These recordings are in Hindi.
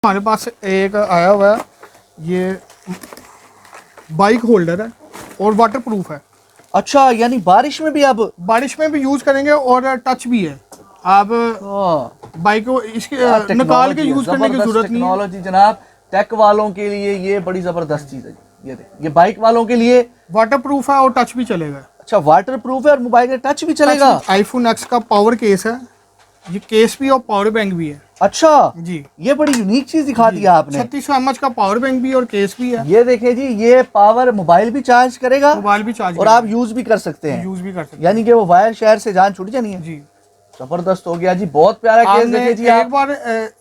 हमारे पास एक आया हुआ है, ये बाइक होल्डर है और वाटर प्रूफ है। अच्छा, यानी बारिश में भी आप बारिश में भी यूज करेंगे और टच भी है। आप बाइक को इसके निकाल के यूज करने की जरूरत नहीं है। टेक्नोलॉजी जनाब, टेक वालों के लिए ये बड़ी जबरदस्त चीज है। ये देख, ये बाइक वालों के लिए वाटर प्रूफ है और टच भी चलेगा। अच्छा, वाटर प्रूफ है और मोबाइल में टच भी चलेगा। आईफोन एक्स का पावर केस है, ये केस भी और पावर बैंक भी है। अच्छा जी, ये बड़ी यूनिक चीज दिखा दिया आपने। 3600 mAh का पावर बैंक भी और केस भी है। ये देखिए जी, ये पावर मोबाइल भी चार्ज करेगा, मोबाइल भी चार्ज और आप यूज भी कर सकते हैं। यूज भी कर सकते हैं। यानी कि वो वायर शहर से जान छूट जानी है। जी, जबरदस्त हो गया जी, बहुत प्यारा केस देखिए जी। एक बार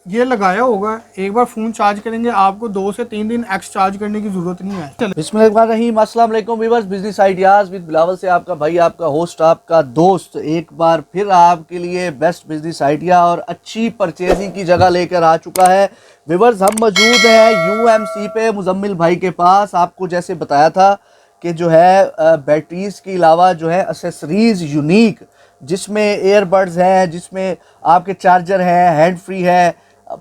ये लगाया होगा, एक बार फोन चार्ज करेंगे, आपको 2 से 3 दिन एक्स चार्ज करने की जरूरत नहीं है। बिस्मिल्लाहिर्रहमानिर्रहीम, अस्सलाम वालेकुम viewers, business ideas with Bilawal से आपका भाई, आपका होस्ट, आपका दोस्त एक बार फिर आपके लिए बेस्ट बिजनेस आइडिया और अच्छी परचेजिंग की जगह लेकर आ चुका है। व्यूअर्स, हम मौजूद हैं यूएमसी पे मुजम्मिल भाई के पास। आपको जैसे बताया था कि जो है बैटरीज के अलावा जो है एसेसरीज यूनिक, जिसमें एयरबड्स हैं, जिसमें आपके चार्जर हैं, हैंड फ्री है,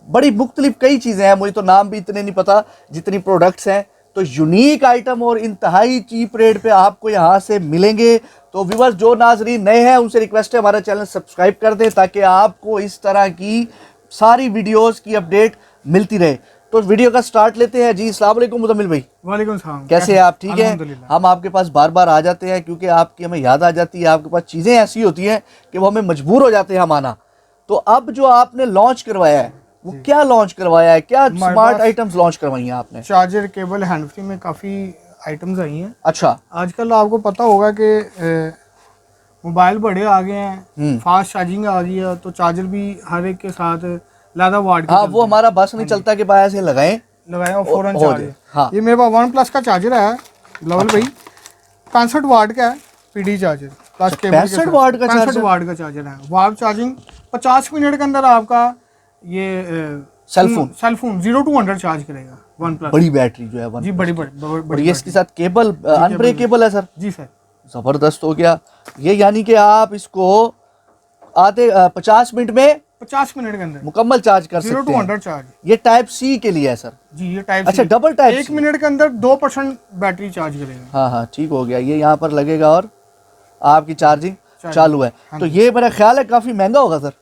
बड़ी मुख्तलिफ कई चीज़ें हैं। मुझे तो नाम भी इतने नहीं पता जितनी प्रोडक्ट्स हैं। तो यूनिक आइटम और इंतहाई चीप रेट पे आपको यहाँ से मिलेंगे। तो व्यूअर्स, जो नाजरीन नए हैं उनसे रिक्वेस्ट है हमारा चैनल सब्सक्राइब कर दें, ताकि आपको इस तरह की सारी वीडियोस की अपडेट मिलती रहे। तो वीडियो का स्टार्ट लेते हैं जी। अस्सलाम वालेकुम मुजम्मिल भाई। वालेकुम सलाम। कैसे हैं आप? ठीक है। हम आपके पास बार बार आ जाते हैं क्योंकि आपकी हमें याद आ जाती है। आपके पास चीज़ें ऐसी होती हैं कि वो हमें मजबूर हो जाते हैं हम आना। तो अब जो आपने लॉन्च करवाया है वो क्या लॉन्च करवाया है? क्या स्मार्ट आइटम्स लॉन्च करवाई हैं आपने? चार्जर, केबल, हैंड फ्री में काफ़ी आइटम्स आई हैं। अच्छा, आजकल आपको पता होगा कि मोबाइल बड़े आ गए हैं, फास्ट चार्जिंग आ गई है, तो चार्जर भी हर एक के साथ ज़्यादा वाट। हाँ, वो हमारा बस नहीं चलता कि बाहर से लगाएं और फौरन चार्ज। हाँ। ये मेरे पास वन प्लस का चार्जर है बिलावल भाई, 65 वाट का है, पीडी चार्जर प्लस केबल। 65 वाट का 65 वाट का चार्जर है। वाट चार्जिंग 50 मिनट के अंदर आपका ये सेल फोन 0 to 100 चार्ज करेगा। वन प्लस बड़ी बैटरी जो है जी, बड़ी और ये इसके साथ केबल अनब्रेकेबल है सर। जी सर, जबरदस्त हो गया ये। यानी कि आप इसको आधे 50 मिनट में 50 मिनट के अंदर मुकम्मल चार्ज कर 0 सकते to हैं। 100 चार्ज। ये टाइप सी के लिए है सर जी, ये टाइप अच्छा, डबल टाइप। 1 मिनट के अंदर 2% बैटरी चार्ज करेगा। हाँ हाँ, ठीक हो गया। ये यहाँ पर लगेगा और आपकी चार्जिंग चालू है। हाँ, तो ये मेरा ख्याल है काफी महंगा होगा सर।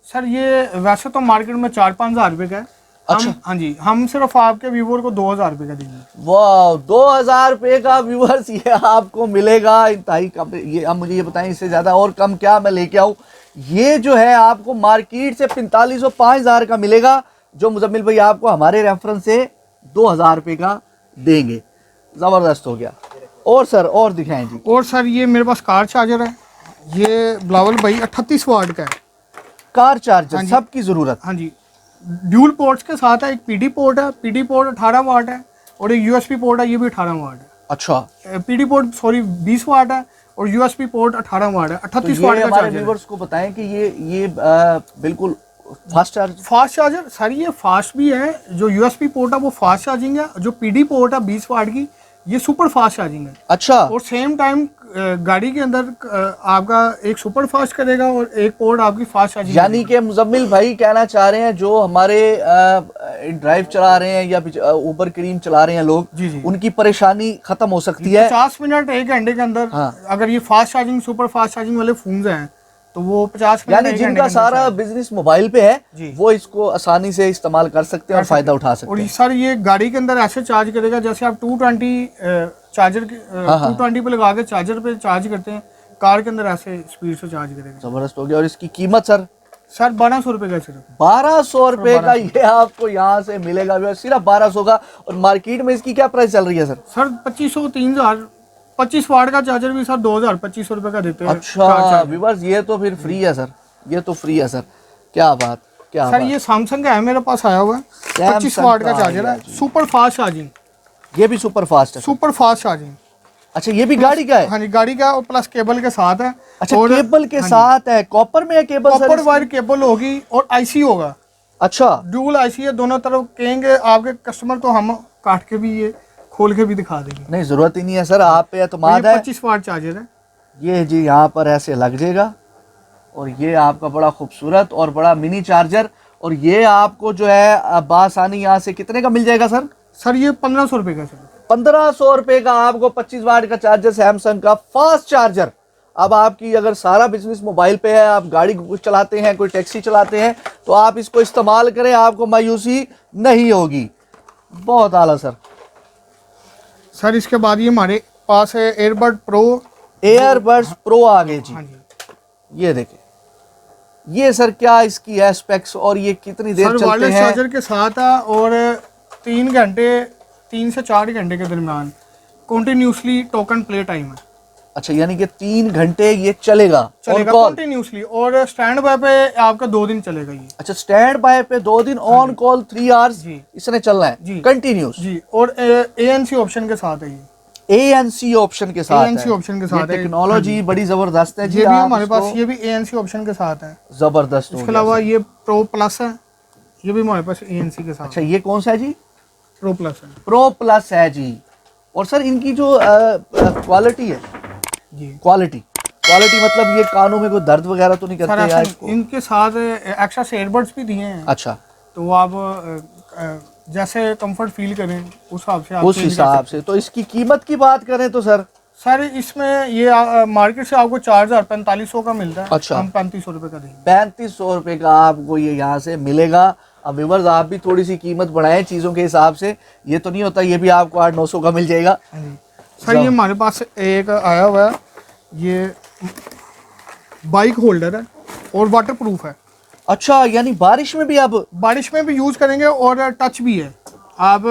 सर ये वैसे तो मार्केट में 4-5 हज़ार रुपए का है। अच्छा, हाँ जी, हम सिर्फ आपके व्यूवर को 2000 रुपए का देंगे। वाह, 2000 रुपए का व्यूअर्स ये आपको मिलेगा। इंतहाई कम। ये अब मुझे ये बताएं, इससे ज्यादा और कम क्या मैं लेके आऊँ? ये जो है आपको मार्केट से 4500 5000 का मिलेगा, जो मुजम्मिल भाई आपको हमारे रेफरेंस से 2000 रुपए का देंगे। जबरदस्त हो गया। और सर और दिखाएं जी। और सर ये मेरे पास कार चार्जर है, ये बिलावल भाई 38 वाट का है। कार चार्जर सबकी जरूरत। हाँ जी, ड्यूल पोर्ट्स के साथ है। एक पीडी पोर्ट है, पीडी पोर्ट 18 वाट है, और एक यूएसबी पोर्ट है, ये भी 18 वाट है। अच्छा, पीडी पोर्ट 20 वाट है और यूएसबी पोर्ट 18 वाट है। 38 वाट का हमारे व्यूअर्स को बताएं कि ये बिल्कुल फास्ट चार्जर सर, ये फास्ट भी है। जो यूएसबी पोर्ट है वो फास्ट चार्जिंग है, जो पीडी पोर्ट है 20 वाट की, ये सुपर फास्ट चार्जिंग है। अच्छा, और सेम टाइम गाड़ी के अंदर आपका एक सुपर फास्ट करेगा और एक पोर्ट आपकी फास्ट चार्जिंग। यानी कि मुजम्मिल भाई कहना चाह रहे हैं जो हमारे ड्राइव चला रहे हैं या ऊबर क्रीम चला रहे हैं लोग, जी जी, उनकी परेशानी खत्म हो सकती है 50 मिनट 1 घंटे के अंदर। हाँ। अगर ये fast charging super fast charging वाले फोन्स हैं तो वो 50 मिनट, यानी जिनका सारा बिजनेस मोबाइल पे है वो इसको आसानी से इस्तेमाल कर सकते हैं और फायदा उठा सकते हैं। और सर ये गाड़ी के अंदर ऐसे चार्ज करेगा जैसे आप 220 चार्जर 220 पे लगा के चार्जर पे चार्ज करते हैं, कार के अंदर ऐसे स्पीड से चार्ज करेगा। जबरदस्त हो गया। और इसकी कीमत सर 1200 रुपए का। सिर्फ 1200 रुपए का ये आपको यहाँ से मिलेगा, सिर्फ 1200 का। और मार्केट में इसकी क्या प्राइस चल रही है सर? सर 2500 3000। 25 वाट का चार्जर भी सर 2500 रुपए का देते हैं। अच्छा व्यूअर्स, ये तो फिर फ्री है सर, ये तो फ्री है सर। क्या बात, क्या सर बात। ये सैमसंग का है, मेरे पास आया हुआ है, 25 वाट का चार्जर है, सुपर फास्ट चार्जिंग। ये भी सुपर फास्ट है? Super fast charging. अच्छा, ये भी गाड़ी का है? हाँ जी, गाड़ी का, और प्लस केबल के साथ है। अच्छा, केबल के साथ है? कॉपर में है केबल? कॉपर वायर केबल होगी और आईसी होगा। अच्छा, डुअल आईसी है दोनों तरफ। कहेंगे आपके कस्टमर तो हम काट के भी ये खोल के भी दिखा देंगे। नहीं, जरूरत ही नहीं है सर, आप पे एतमाद है। 25 वाट चार्जर है ये जी, यहाँ पर ऐसे लग जाएगा और ये आपका बड़ा खूबसूरत और बड़ा मिनी चार्जर। और ये आपको जो है बासानी यहाँ से कितने का मिल जाएगा सर? सर ये 1500 रुपए का सर। 1500 रुपए का आपको 25 वाट का चार्जर, सैमसंग का फास्ट चार्जर। अब आपकी अगर सारा बिजनेस मोबाइल पे है, आप गाड़ी कुछ चलाते हैं, कोई टैक्सी चलाते हैं, तो आप इसको इस्तेमाल करें, आपको मायूसी नहीं होगी। बहुत आला सर। सर इसके बाद ये हमारे पास है एयरबड प्रो। एयरबड्स प्रो आ गए जी। हाँ जी। ये देखें, ये सर क्या इसकी एस्पेक्ट्स और ये कितनी देर सर चलते वायरलेस हैं? चार्जर के साथ है और 3 घंटे 3 से 4 घंटे के दरमियान कंटिन्यूसली टोकन प्ले टाइम है। अच्छा, यानी कि 3 घंटे ये चलेगा कंटिन्यूसली, और स्टैंड बाय पे आपका 2 दिन चलेगा ये। अच्छा, स्टैंड बाय पे 2 दिन, ऑन कॉल 3 आवर्स जी। इसने चलना है जी कंटिन्यूस जी। और ANC ऑप्शन के साथ है ये। ANC ऑप्शन के साथ ANC ऑप्शन के साथ है। टेक्नोलॉजी बड़ी जबरदस्त है जी। ये भी आप हमारे पास, इसको ये भी ANC ऑप्शन के साथ है। जबरदस्त हो इसके गया अलावा सर। ये प्रो प्लस है, ये भी हमारे पास ANC के साथ। अच्छा, ये कौन सा है जी? प्रो प्लस है प्रो प्लस है जी। और सर इनकी जो क्वालिटी है, जी। क्वालिटी मतलब ये कानों में कोई दर्द वगैरह तो नहीं सर करते ऐसा यार नहीं, इसको? इनके साथ एक्स्ट्रा से एयरबड्स भी दिए हैं, अच्छा, तो आप जैसे कंफर्ट फील करें उस हिसाब से आप उस change कर हिसाब सकते से। तो इसकी कीमत की बात करें तो सर? हैं। सर इसमें ये मार्केट से आपको 4500 का मिलता है। अच्छा। हम 3500 रुपए का देंगे। 3500 रुपए का आपको ये यहाँ से मिलेगा। अब व्यूअर्स, आप भी थोड़ी सी कीमत बढ़ाएं चीज़ों के हिसाब से, ये तो नहीं होता ये भी आपको 800-900 का मिल जाएगा। हाँ जी। सर ये हमारे पास एक आया हुआ है, ये बाइक होल्डर है और वाटर प्रूफ है। अच्छा, यानी बारिश में भी अब बारिश में भी यूज करेंगे और टच भी है। आप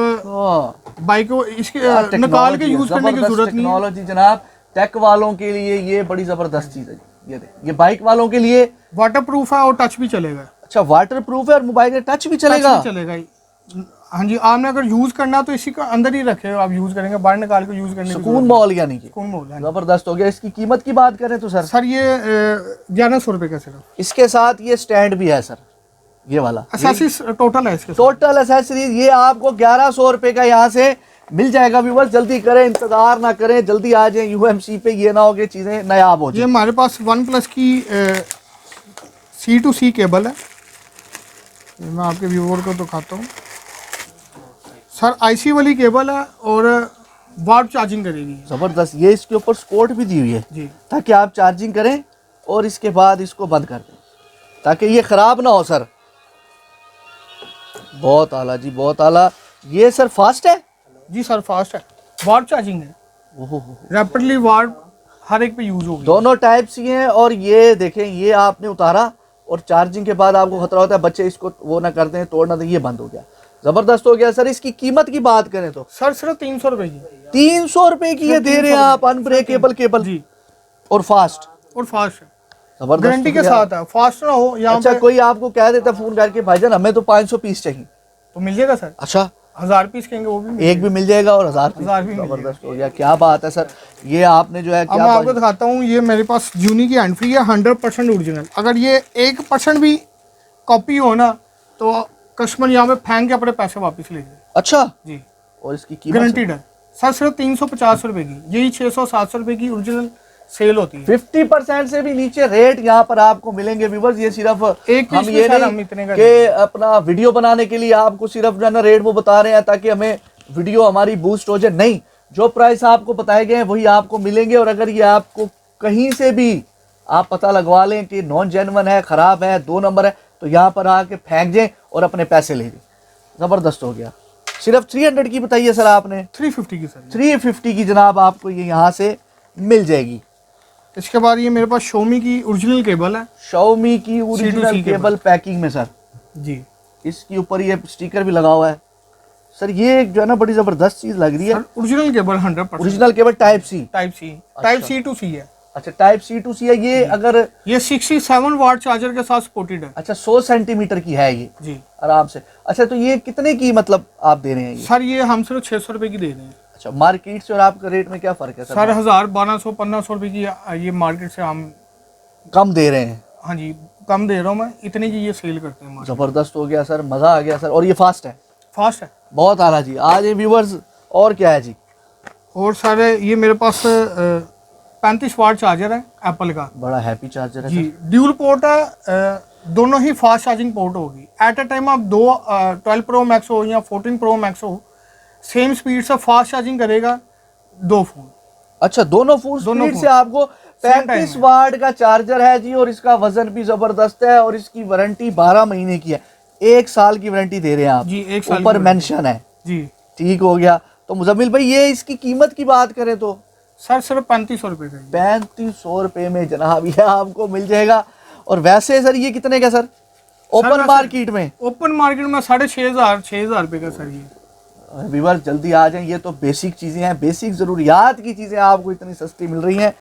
बाइक को इसके निकाल के यूज करने की जरूरत नहीं है। टेक्नोलॉजी जनाब, टेक वालों के लिए ये बड़ी जबरदस्त चीज है। ये देख, ये बाइक वालों के लिए वाटर प्रूफ है और टच भी चलेगा। अच्छा, वाटर प्रूफ है और मोबाइल में टच भी चलेगा। टच भी चलेगा। हाँ जी, आपने अगर यूज करना तो इसी का अंदर ही रखे, आप यूज करेंगे, बाहर निकाल के यूज करने की सुकून मॉल यानी कि सुकून मॉल है। जबरदस्त हो गया। इसकी कीमत की बात करें तो सर? सर ये 1100 रुपए का सिर्फ। इसके साथ ये स्टैंड भी है सर, ये वाला एसेसरीज टोटल है इसके साथ। टोटल एसेसरीज ये आपको 1100 रुपए का यहाँ से मिल जाएगा। व्यूअर्स जल्दी करें, इंतजार ना करें, जल्दी आ जाएं UMC पे, ये ना हो कि चीजें नायाब हो ये जाए। हमारे पास OnePlus की C2C केबल है, ये मैं आपके व्यूअर को दिखाता हूँ। सर IC वाली केबल है और वार्प चार्जिंग करेगी। जबरदस्त। ये इसके ऊपर स्पोर्ट भी दी हुई है जी, ताकि आप चार्जिंग करें और इसके बाद इसको बंद कर दें ताकि ये खराब ना हो सर। बहुत आला जी, बहुत आला। ये सर फास्ट है जी सर फास्ट है, वार्प चार्जिंग है, ओहो, रैपिडली वार्प हर एक पे यूज होगी। दोनों टाइप सी हैं। और ये देखें, ये आपने उतारा और चार्जिंग के बाद आपको खतरा होता है बच्चे इसको वो ना कर दें, तोड़ ना दें, ये बंद हो गया। जबरदस्त हो गया सर। इसकी कीमत की बात करें तो सर सिर्फ 300 रुपए की। 300 रुपए की ये दे रहे हैं आप, अनब्रेकेबल केबल जी, और फास्ट, और फास्ट है, जबरदस्त गारंटी के हो गया। साथ है, फास्ट ना हो यहाँ अच्छा, पे कोई आपको कह देता फोन करके भाईजान हमें तो 500 पीस चाहिए, तो मिल जाएगा सर। अच्छा 1000 पीस कहेंगे वो भी मिल एक भी मिल जाएगा और 1000 1000 भी मिल जबरदस्त हो गया। क्या बात है सर। ये आपने जो है अब क्या मैं आपको दिखाता हूँ, ये मेरे पास जूनी की हैंड फ्री है, 100% ओरिजिनल। अगर ये 1% भी कॉपी हो ना तो कस्टमर यहाँ पे फेंक के अपने पैसे वापस ले जाए। अच्छा, जी, और इसकी कीमत गारंटीड है सर, सिर्फ 350 रुपए की। यही 600-700 रुपए की ओरिजिनल सेल होती है। 50% से भी नीचे रेट यहाँ पर आपको मिलेंगे व्यूअर्स। ये सिर्फ एक पीस हम में ये सर हम नहीं इतने का कि अपना वीडियो बनाने के लिए आपको सिर्फ जो है ना रेट वो बता रहे हैं ताकि हमें वीडियो हमारी बूस्ट हो जाए, नहीं, जो प्राइस आपको बताए गए हैं वही आपको मिलेंगे। और अगर ये आपको कहीं से भी आप पता लगवा लें कि नॉन जेन्युइन है, खराब है, 2 नंबर है, तो यहाँ पर आके फेंक जाएं और अपने पैसे ले लें। जबरदस्त हो गया। सिर्फ 300 की बताइए सर आपने? 350 की सर। 350 की जनाब आपको ये यहाँ से मिल जाएगी। इसके बाद ये मेरे पास Xiaomi की ओरिजिनल केबल है। Xiaomi की ओरिजिनल C2C केबल पैकिंग में सर, जी इसके ऊपर ये स्टिकर भी लगा हुआ है सर। ये एक जो है ना बड़ी जबरदस्त चीज लग रही है। Sir original cable 100%। Original cable type C type C to C है। अच्छा, टाइप C to C है ये। अगर ये 67 वाट चार्जर के साथ सपोर्टेड है। अच्छा 100 सेंटीमीटर की है ये जी आराम से। अच्छा, तो ये कितने की मतलब आप दे रहे हैं ये? सर ये हम सिर्फ 600 रुपए की दे रहे हैं। अच्छा, मार्केट से और आपके रेट में क्या फर्क है सर 1000, 1200, 1500 रुपए की ये मार्केट से हम कम दे रहे हैं। हाँ जी कम दे रहा हूँ मैं, इतने की ये सेल करते हैं। जबरदस्त हो गया सर, मजा आ गया सर। और ये फास्ट है, फास्ट है। बहुत आला जी। आज ये व्यूवर्स और क्या है जी? और सर ये मेरे पास 35 वाट चार्जर है एप्पल का। बड़ा हैप्पी चार्जर है जी, सर। ड्यूल पोर्ट है, दोनों ही फास्ट चार्जिंग पोर्ट होगी। एट अ टाइम आप दो 12 प्रो मैक्स हो या 14 प्रो मैक्स हो, सेम स्पीड से फास्ट चार्जिंग करेगा दो फ़ोन। अच्छा, दोनों फुल दोनों स्पीड phone। से आपको Same time 35 में। वाट का चार्जर है जी, और इसका वजन भी जबरदस्त है, और इसकी वारंटी 12 महीने की है, 1 साल की वारंटी दे रहे हैं आप जी, 1 साल की ऊपर warranty। मेंशन है। जी ठीक हो गया। तो मुजम्मिल भाई, ये इसकी कीमत की बात करें तो सर सिर्फ 3500 रुपये का। 3500 रुपए में जनाब ये आपको मिल जाएगा। और वैसे सर ये कितने का सर ओपन मार्केट में? ओपन मार्केट में 6500 रुपये का सर ये। व्यूअर्स जल्दी आ जाएं, ये तो बेसिक चीज़ें हैं, बेसिक ज़रूरियात की चीज़ें आपको इतनी सस्ती मिल रही हैं।